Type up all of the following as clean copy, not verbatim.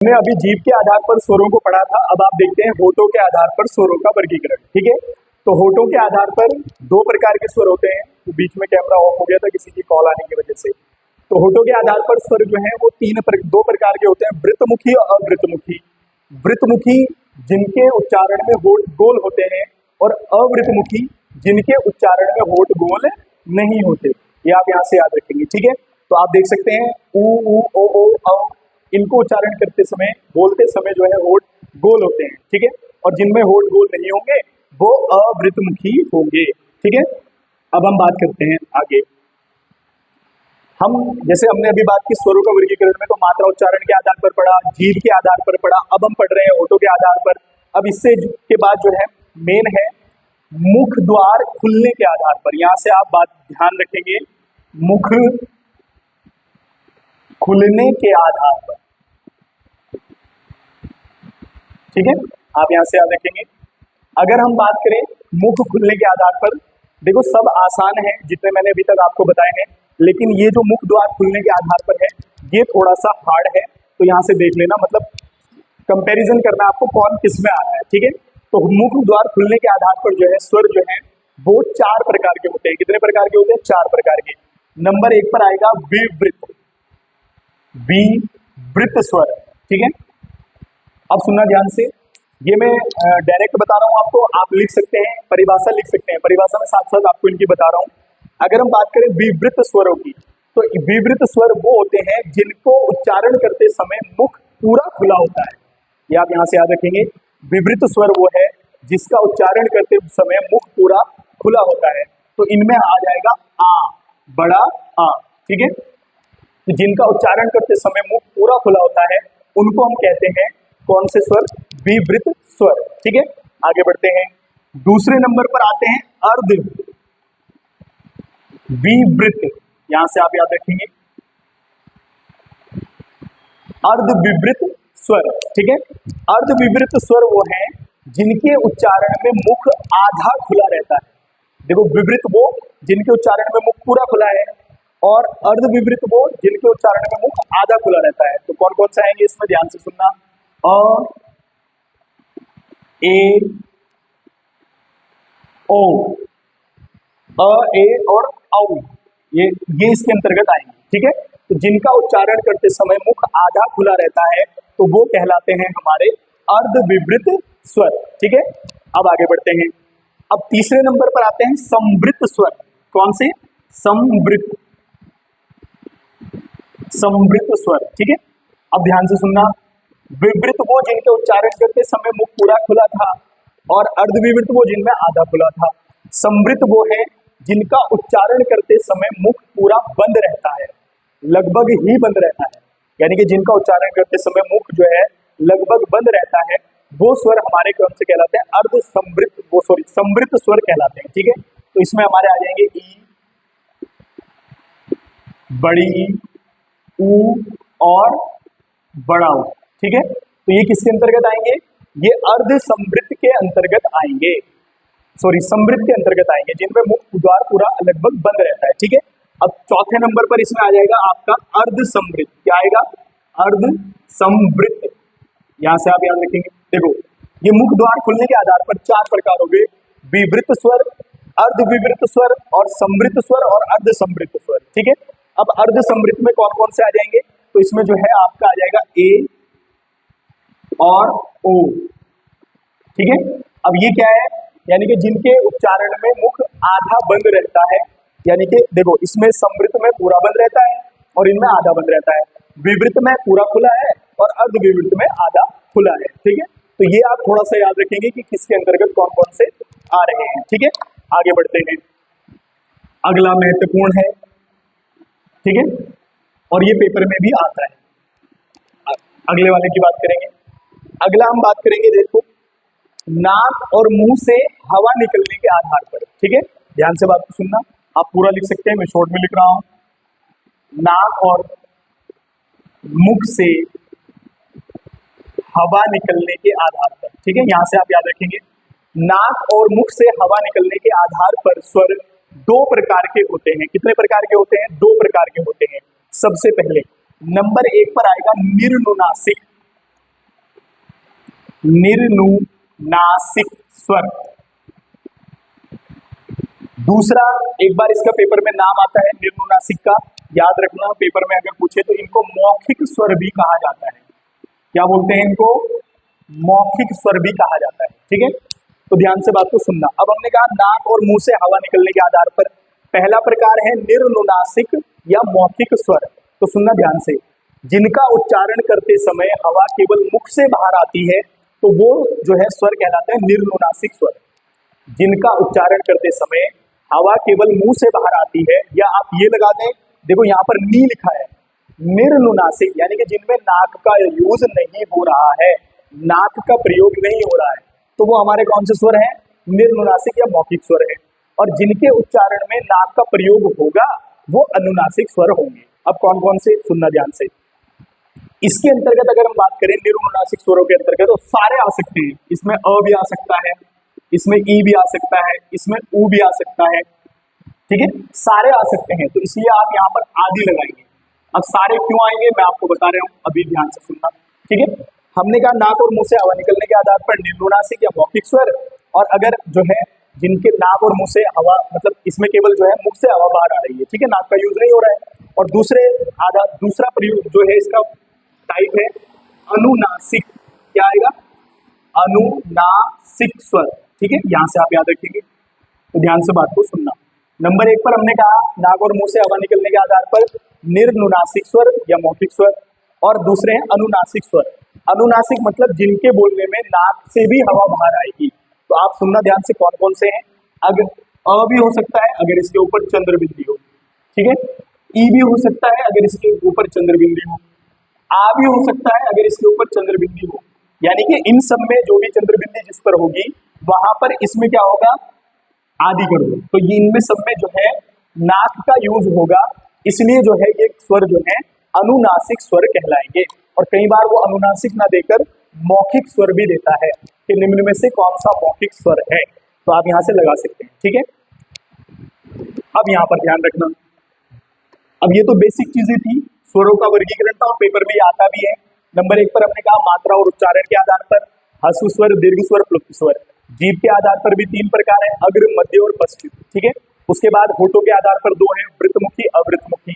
हमने अभी जीभ के आधार पर स्वरों को पढ़ा था। अब आप देखते हैं होठों के आधार पर स्वरों का वर्गीकरण। ठीक है, तो होठों के आधार पर दो प्रकार के स्वर होते हैं। तो बीच में कैमरा ऑफ हो गया था किसी की कॉल आने की वजह से। तो होठों के आधार पर स्वर जो है वो दो प्रकार के होते हैं, वृत्तमुखी और अवृत्तमुखी। वृत्तमुखी जिनके उच्चारण में होठ गोल होते हैं और अवृत्तमुखी जिनके उच्चारण में होठ गोल नहीं होते। ये आप यहाँ से याद रखेंगे। ठीक है, तो आप देख सकते हैं ऊ ओ औ इनको उच्चारण करते समय, बोलते समय जो है होठ गोल होते हैं। ठीक है, और जिनमें होठ गोल नहीं होंगे वो अवृत्तमुखी होंगे। ठीक है, अब हम बात करते हैं आगे। हम जैसे हमने अभी बात की स्वरों का वर्गीकरण में, तो मात्रा उच्चारण के आधार पर पढ़ा, जीभ के आधार पर पढ़ा। अब हम पढ़ रहे हैं होठों के आधार पर। अब इससे के बाद जो है मेन है मुख द्वार खुलने के आधार पर। यहां से आप बात ध्यान रखेंगे, मुख खुलने के आधार पर। ठीक है, आप यहां से याद रखेंगे। अगर हम बात करें मुख खुलने के आधार पर, देखो सब आसान है जितने मैंने अभी तक आपको बताए हैं, लेकिन ये जो मुख द्वार खुलने के आधार पर है ये थोड़ा सा हार्ड है। तो यहां से देख लेना, मतलब कंपैरिजन करना आपको कौन किस में आ रहा है। ठीक है, तो मुख द्वार खुलने के आधार पर जो है स्वर जो है वो चार प्रकार के होते हैं। कितने प्रकार के होते हैं? चार प्रकार के। नंबर एक पर आएगा विवृत, विवृत स्वर। ठीक है, अब सुनना ध्यान से, ये मैं डायरेक्ट बता रहा हूं आपको, आप लिख सकते हैं, परिभाषा लिख सकते हैं, परिभाषा में साथ साथ आपको इनकी बता रहा हूं। अगर हम बात करें विवृत स्वरों की, तो विवृत स्वर वो होते हैं जिनको उच्चारण करते समय मुख पूरा खुला होता है। ये आप यहां से याद रखेंगे, विवृत स्वर वो है जिसका उच्चारण करते समय मुख पूरा खुला होता है। तो इनमें आ जाएगा आ, बड़ा आ। ठीक है, तो जिनका उच्चारण करते समय मुख पूरा खुला होता है उनको हम कहते हैं कौन से स्वर? विवृत स्वर। ठीक है, आगे बढ़ते हैं। दूसरे नंबर पर आते हैं अर्ध विवृत। यहां से आप याद रखेंगे अर्ध विवृत स्वर। ठीक है, अर्ध विवृत स्वर वो है जिनके उच्चारण में मुख आधा खुला रहता है। देखो, विवृत वो जिनके उच्चारण में मुख पूरा खुला है, और अर्ध विवृत वो जिनके उच्चारण में मुख आधा खुला रहता है। तो कौन कौन से आएंगे इसमें? ध्यान से सुनना। अ, ए, ओ, अ, ए और औ, ये इसके अंतर्गत आएंगे। ठीक है, तो जिनका उच्चारण करते समय मुख आधा खुला रहता है तो वो कहलाते हैं हमारे अर्ध विवृत स्वर। ठीक है, अब आगे बढ़ते हैं। अब तीसरे नंबर पर आते हैं संवृत स्वर। कौन से? संवृत, संवृत स्वर। ठीक है, अब ध्यान से सुनना। विवृत वो जिनके उच्चारण करते समय मुख पूरा खुला था, और अर्धविवृत वो जिनमें आधा खुला था। संवृत वो है जिनका उच्चारण करते समय मुख पूरा बंद रहता है, लगभग ही बंद रहता है। यानी कि जिनका उच्चारण करते समय मुख जो है लगभग बंद रहता है, वो स्वर हमारे क्रम से कहलाते हैं अर्ध संवृत, वो सॉरी संवृत स्वर कहलाते हैं। ठीक है, तो इसमें हमारे आ जाएंगे ई, बड़ी ई, ऊ और बड़ा ऊ। ठीक है, तो ये किसके अंतर्गत आएंगे? ये अर्ध संवृत के अंतर्गत आएंगे, सॉरी संवृत के अंतर्गत आएंगे, जिनमें मुख द्वार पूरा लगभग बंद रहता है। ठीक है, अब चौथे नंबर पर इसमें आ जाएगा आपका अर्ध संवृत। क्या आएगा? अर्ध संवृत। यहां से आप याद रखेंगे, देखो ये मुख द्वार खुलने के आधार पर चार प्रकार हो गए, विवृत स्वर, अर्ध विवृत स्वर और संवृत स्वर और अर्ध संवृत स्वर। ठीक है, अब अर्ध संवृत में कौन कौन से आ जाएंगे? तो इसमें जो है आपका आ जाएगा ए और ओ। ठीक है, अब ये क्या है? यानी कि जिनके उच्चारण में मुख आधा बंद रहता है, यानी कि देखो इसमें संवृत में पूरा बंद रहता है और इनमें आधा बंद रहता है, विवृत में पूरा खुला है और अर्ध विवृत में आधा खुला है। ठीक है, तो ये आप थोड़ा सा याद रखेंगे कि किसके अंतर्गत कौन कौन से आ रहे हैं। ठीक है, आगे बढ़ते हैं। अगला महत्वपूर्ण है, ठीक है, और ये पेपर में भी आता है। अगले वाले की बात करेंगे। अगला हम बात करेंगे, देखो नाक और मुंह से हवा निकलने के आधार पर। ठीक है, ध्यान से बात को सुनना, आप पूरा लिख सकते हैं, मैं शॉर्ट में लिख रहा हूं। नाक और मुख से हवा निकलने के आधार पर। ठीक है, यहां से आप याद रखेंगे, नाक और मुख से हवा निकलने के आधार पर स्वर दो प्रकार के होते हैं। कितने प्रकार के होते हैं? दो प्रकार के होते हैं। सबसे पहले नंबर एक पर आएगा निर्नुनासिक, निर्नुनासिक स्वर। दूसरा, एक बार इसका पेपर में नाम आता है निर्नुनासिक का, याद रखना पेपर में अगर पूछे तो इनको मौखिक स्वर भी कहा जाता है। क्या बोलते हैं इनको? मौखिक स्वर भी कहा जाता है। ठीक है, तो ध्यान से बात को सुनना। अब हमने कहा नाक और मुंह से हवा निकलने के आधार पर पहला प्रकार है निर्नुनासिक या मौखिक स्वर। तो सुनना ध्यान से, जिनका उच्चारण करते समय हवा केवल मुख से बाहर आती है तो वो जो है स्वर कहलाता है निर्नुनासिक स्वर। जिनका उच्चारण करते समय हवा केवल मुंह से बाहर आती है, या आप ये लगा दें, देखो यहाँ पर नी लिखा है, निर्नुनासिक यानी कि जिनमें नाक का यूज नहीं हो रहा है, नाक का प्रयोग नहीं हो रहा है, तो वो हमारे कौन से स्वर हैं? निर्नुनासिक या मौखिक स्वर है। और जिनके उच्चारण में नाक का प्रयोग होगा वो अनुनासिक स्वर होंगे। अब कौन कौन से, सुनना ध्यान से। इसके अंतर्गत अगर हम बात करें निर्नुनासिक स्वरों के अंतर्गत, तो सारे आ सकते हैं। इसमें अ भी आ सकता है, इसमें ई भी आ सकता है, इसमें ऊ भी आ सकता है। ठीक है, सारे आ सकते हैं, तो इसलिए आप यहाँ पर आदि लगाएंगे। अब सारे क्यों आएंगे मैं आपको बता रहा हूँ, अभी ध्यान से सुनना। ठीक है, हमने कहा नाक और मुंह से हवा निकलने के आधार पर निर्नुनासिक या मौखिक स्वर, और अगर जो है जिनके नाक और मुंह से हवा, मतलब इसमें केवल जो है मुख से हवा बाहर आ रही है, ठीक है, नाक का यूज नहीं हो रहा है। और दूसरा प्रयोग जो है इसका टाइप है अनुनासिक। क्या आएगा? अनुनासिक स्वर। ठीक है, यहां से आप याद रखेंगे, तो ध्यान से बात को सुनना। नंबर 1 पर हमने कहा नाक और मुंह से हवा निकलने के आधार पर निर्नुनासिक स्वर या मौखिक स्वर, और दूसरे हैं अनुनासिक स्वर। अनुनासिक मतलब जिनके बोलने में नाक से भी हवा बाहर आएगी। तो आप सुनना ध्यान से, कौन कौन से हैं। अगर अ भी हो सकता है अगर इसके ऊपर चंद्र बिंदी हो, ठीक है, ई भी हो सकता है अगर इसके ऊपर चंद्र बिंदी हो, आ भी हो सकता है अगर इसके ऊपर चंद्र बिंदी हो। यानी कि इन सब में जो भी चंद्र बिंदी जिस पर होगी वहां पर इसमें क्या होगा? आदि कर दो। तो ये इनमें सब में जो है नाक का यूज होगा, इसलिए जो है ये स्वर जो है अनुनासिक स्वर कहलाएंगे। और कई बार वो अनुनासिक ना देकर मौखिक स्वर भी देता है कि निम्न में से कौन सा मौखिक स्वर है, तो आप यहां से लगा सकते हैं। ठीक है, अब यहां पर ध्यान रखना। अब ये तो बेसिक चीजें थी, स्वरों का वर्गीकरण था और पेपर में ये आता भी है। नंबर 1 पर हमने कहा मात्रा और उच्चारण के आधार पर ह्रस्व स्वर, दीर्घ स्वर, प्लुप्त स्वर। जीभ के आधार पर भी 3 प्रकार है, अग्र, मध्य और पश्चिम। ठीक है, उसके बाद होठों के आधार पर 2 है, वृत्तमुखी, अवृत्तमुखी।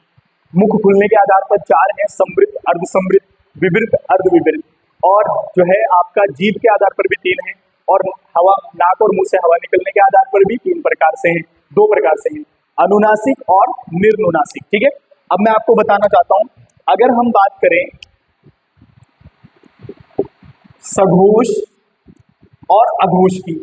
मुख खुलने के आधार पर 4 है, समृद्ध, अर्धसमृद्ध, विवृत, अर्धविवृत। और जो है आपका जीभ के आधार पर भी 3 है, और हवा, नाक और मुंह से हवा निकलने के आधार पर भी 3 प्रकार से हैं, 2 प्रकार से हैं, अनुनासिक और निर्नुनासिक। ठीक है, अब मैं आपको बताना चाहता हूं, अगर हम बात करें सघोष और अघोष की,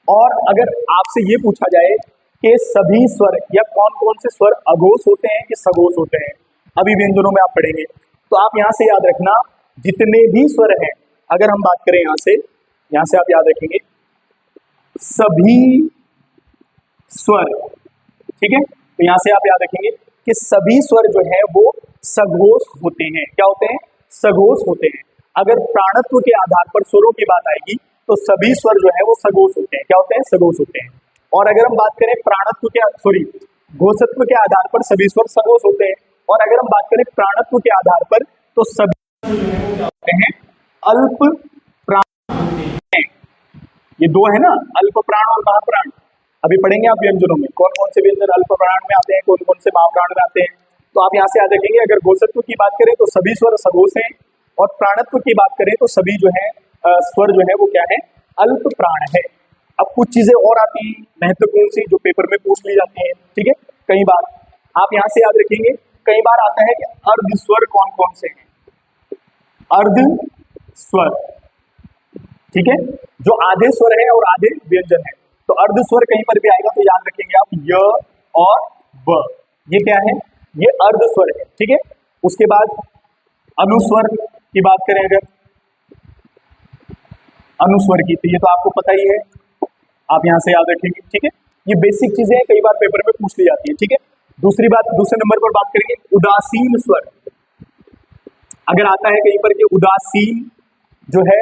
और अगर आपसे ये पूछा जाए कि सभी स्वर या कौन कौन से स्वर अघोष होते हैं कि सघोष होते हैं, अभी भी इन दोनों में आप पढ़ेंगे, तो आप यहां से याद रखना जितने भी स्वर हैं, अगर हम बात करें यहां से आप याद रखेंगे सभी स्वर। ठीक है, तो यहां से आप याद रखेंगे कि सभी स्वर जो है वो सघोष होते हैं। क्या होते हैं? सघोष होते हैं। अगर प्राणत्व के आधार पर स्वरों की बात आएगी तो सभी स्वर जो है वो सघोष होते हैं। क्या होते हैं? सघोष होते हैं। और अगर हम बात करें घोषत्व के आधार पर सभी स्वर सघोष होते हैं, और अगर हम बात करें प्राणत्व के आधार पर तो सभी होते हैं अल्प प्राण। ये 2 है ना, अल्प प्राण और महाप्राण। अभी पढ़ेंगे आप व्यंजनों में कौन कौन से व्यंजन अल्प प्राण में आते हैं, कौन कौन से महाप्राण में आते हैं। तो आप यहाँ से याद रखेंगे, अगर घोषत्व की बात करें तो सभी स्वर सघोष हैं, और प्राणत्व की बात करें तो सभी जो है स्वर जो है वो क्या है? अल्प प्राण है। अब कुछ चीजें और आती हैं महत्वपूर्ण सी जो पेपर में पूछ ली जाती हैं। ठीक है, कई बार आप यहाँ से याद रखेंगे, कई बार आता है कि अर्ध स्वर कौन कौन से हैं? अर्ध स्वर, ठीक है, जो आधे स्वर है और आधे व्यंजन है। तो अर्ध स्वर कहीं पर भी आएगा तो याद रखेंगे आप य और ब, ये क्या है? ये अर्ध स्वर है। ठीक है, उसके बाद अनुस्वर की बात करें, अगर अनुस्वर की, तो ये तो आपको पता ही है, आप यहां से याद रखेंगे। ठीक है, ये बेसिक चीजें हैं, कई बार पेपर में पूछ ली जाती है। ठीक है, दूसरी बात, दूसरे नंबर पर बात करेंगे उदासीन स्वर। अगर आता है कहीं पर कि उदासीन जो है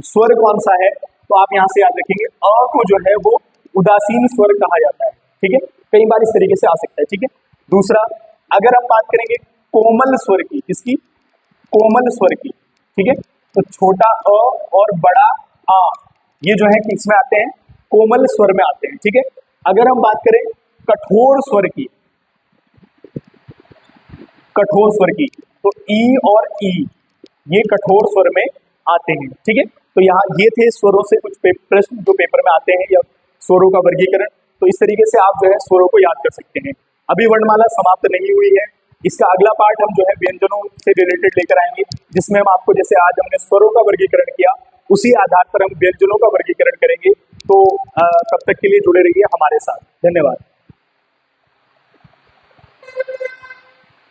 स्वर कौन सा है, तो आप यहां से याद रखेंगे अ को जो है वो उदासीन स्वर कहा जाता है। ठीक है, कई बार इस तरीके से आ सकता है। ठीक है, दूसरा, अगर हम बात करेंगे कोमल स्वर की, किसकी? कोमल स्वर की। ठीक है, तो छोटा अ और बड़ा आ ये जो है किसमें आते हैं, कोमल स्वर में आते हैं। ठीक है, अगर हम बात करें कठोर स्वर की, कठोर स्वर की, तो ई और ई ये कठोर स्वर में आते हैं। ठीक है, तो यहाँ ये थे स्वरों से कुछ प्रश्न जो पेपर में आते हैं या स्वरों का वर्गीकरण। तो इस तरीके से आप जो है स्वरों को याद कर सकते हैं। अभी वर्णमाला समाप्त नहीं हुई है, इसका अगला पार्ट हम जो है व्यंजनों से रिलेटेड लेकर आएंगे, जिसमें हम आपको जैसे आज हमने स्वरों का वर्गीकरण किया उसी आधार पर हम व्यंजनों का वर्गीकरण करेंगे। तो तब तक के लिए जुड़े रहिए हमारे साथ। धन्यवाद।